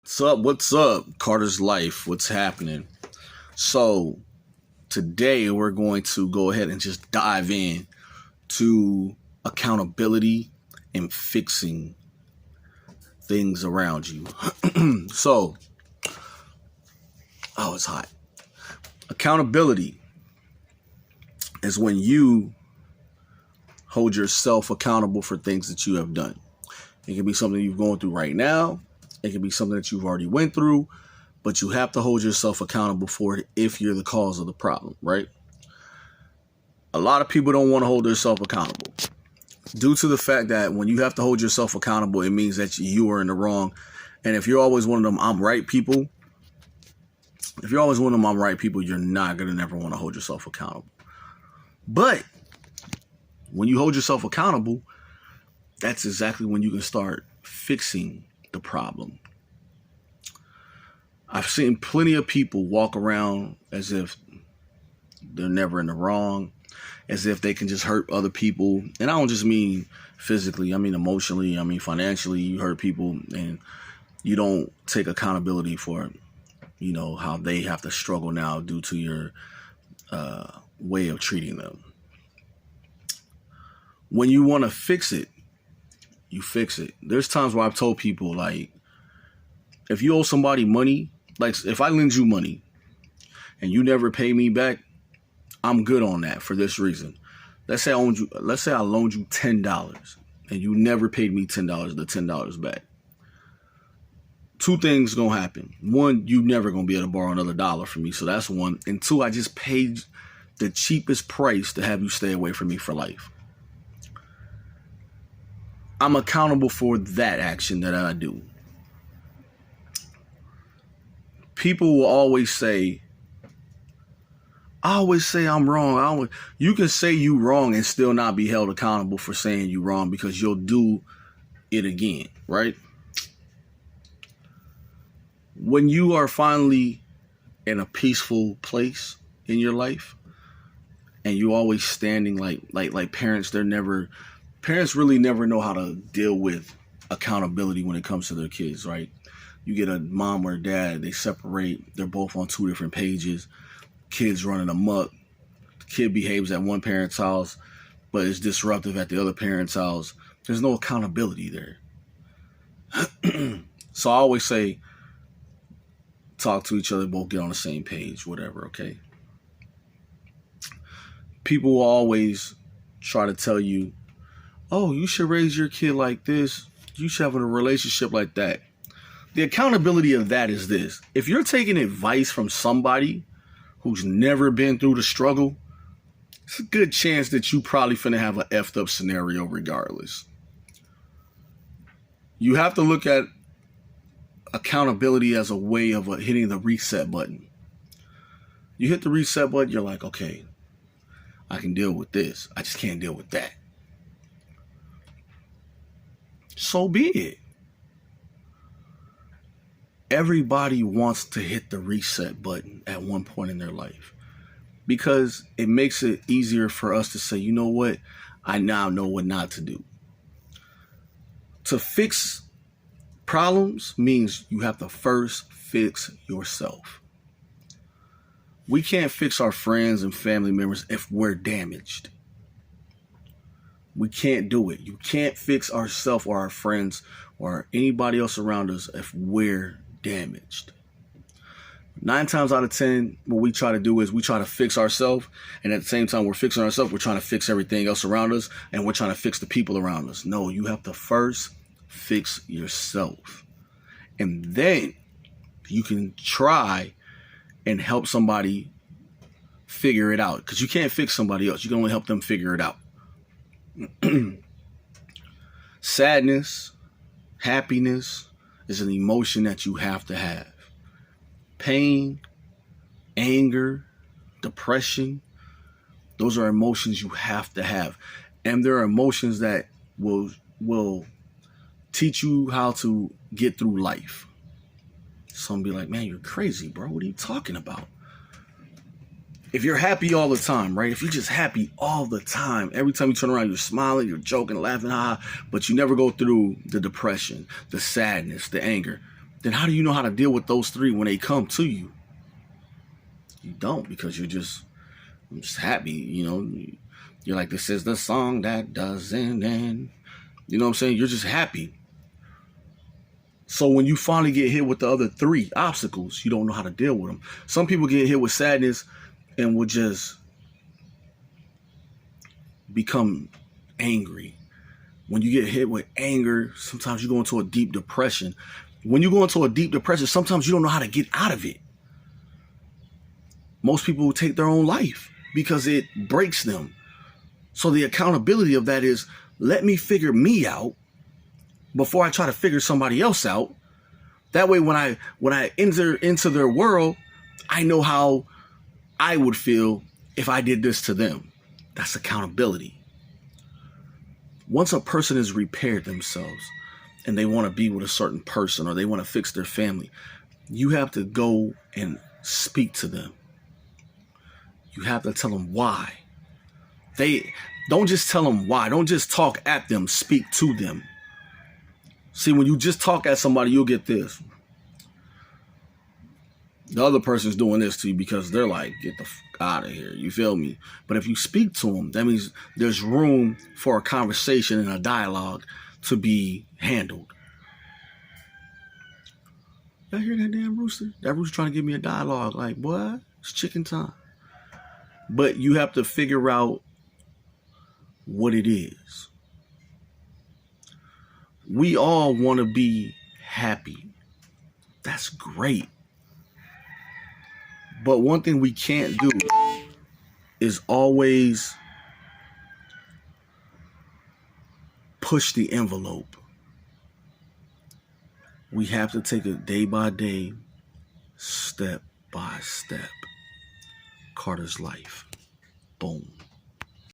What's up? What's up? Carter's Life. What's happening? So, today we're going to go ahead and just dive in to accountability and fixing things around you. So, it's hot. Accountability is when you hold yourself accountable for things that you have done. It can be something you're going through right now. It can be something that you've already went through, but you have to hold yourself accountable for it if you're the cause of the problem, right? A lot of people don't want to hold themselves accountable due to the fact that when you have to hold yourself accountable, it means that you are in the wrong. And if you're always one of them I'm right people, you're not going to never want to hold yourself accountable. But when you hold yourself accountable, that's exactly when you can start fixing the problem. I've seen plenty of people walk around as if they're never in the wrong, as if they can just hurt other people. And I don't just mean physically, I mean emotionally, I mean financially. You hurt people and you don't take accountability for, how they have to struggle now due to your way of treating them. When you want to fix it, you fix it. There's times where I've told people, like, if you owe somebody money, like if I lend you money and you never pay me back, I'm good on that for this reason. Let's say I loaned you $10 and you never paid me the $10 back. Two things gonna happen. One, you never gonna be able to borrow another dollar from me. So that's one. And two, I just paid the cheapest price to have you stay away from me for life. I'm accountable for that action that I do. People will always say, I'm wrong. You can say you wrong and still not be held accountable for saying you wrong because you'll do it again, right? When you are finally in a peaceful place in your life and you always standing like parents, parents really never know how to deal with accountability when it comes to their kids, right? You get a mom or a dad, they separate, they're both on two different pages, kids running amok, the kid behaves at one parent's house, but is disruptive at the other parent's house. There's no accountability there. So I always say, talk to each other, both get on the same page, whatever, okay? People will always try to tell you, oh, you should raise your kid like this. You should have a relationship like that. The accountability of that is this. If you're taking advice from somebody who's never been through the struggle, it's a good chance that you probably finna have an effed up scenario regardless. You have to look at accountability as a way of hitting the reset button. You hit the reset button, you're like, okay, I can deal with this. I just can't deal with that. So be it. Everybody wants to hit the reset button at one point in their life because it makes it easier for us to say, you know what? I now know what not to do. To fix problems means you have to first fix yourself. We can't fix our friends and family members if we're damaged. We can't do it. You can't fix ourselves or our friends or anybody else around us if we're damaged. 9 times out of 10, what we try to do is we try to fix ourselves, and at the same time we're fixing ourselves, we're trying to fix everything else around us, and we're trying to fix the people around us. No, you have to first fix yourself. And then you can try and help somebody figure it out, because you can't fix somebody else. You can only help them figure it out. Sadness, happiness is an emotion that you have to have. Pain, anger, depression, those are emotions you have to have. And there are emotions that will teach you how to get through life. Some be like, man, you're crazy, bro. What are you talking about? If you're happy all the time, right? If you're just happy all the time, every time you turn around, you're smiling, you're joking, laughing, but you never go through the depression, the sadness, the anger. then how do you know how to deal with those three when they come to you? You don't, because I'm just happy, You're like, this is the song that doesn't end. You know what I'm saying? You're just happy. So when you finally get hit with the other three obstacles, you don't know how to deal with them. Some people get hit with sadness and will just become angry. When you get hit with anger, sometimes you go into a deep depression. When you go into a deep depression, sometimes you don't know how to get out of it. Most people will take their own life because it breaks them. So the accountability of that is, let me figure me out before I try to figure somebody else out. That way, when I enter into their world, I know how I would feel if I did this to them. That's accountability. Once a person has repaired themselves and they want to be with a certain person or they want to fix their family, you have to go and speak to them. You have to tell them why. They don't just tell them why. Don't just talk at them. Speak to them. See, when you just talk at somebody, you'll get this. The other person's doing this to you because they're like, get the fuck out of here. You feel me? But if you speak to them, that means there's room for a conversation and a dialogue to be handled. Y'all hear that damn rooster? That rooster trying to give me a dialogue. Like, what? It's chicken time. But you have to figure out what it is. We all want to be happy. That's great. But one thing we can't do is always push the envelope. We have to take it day by day, step by step. Carter's Life. Boom.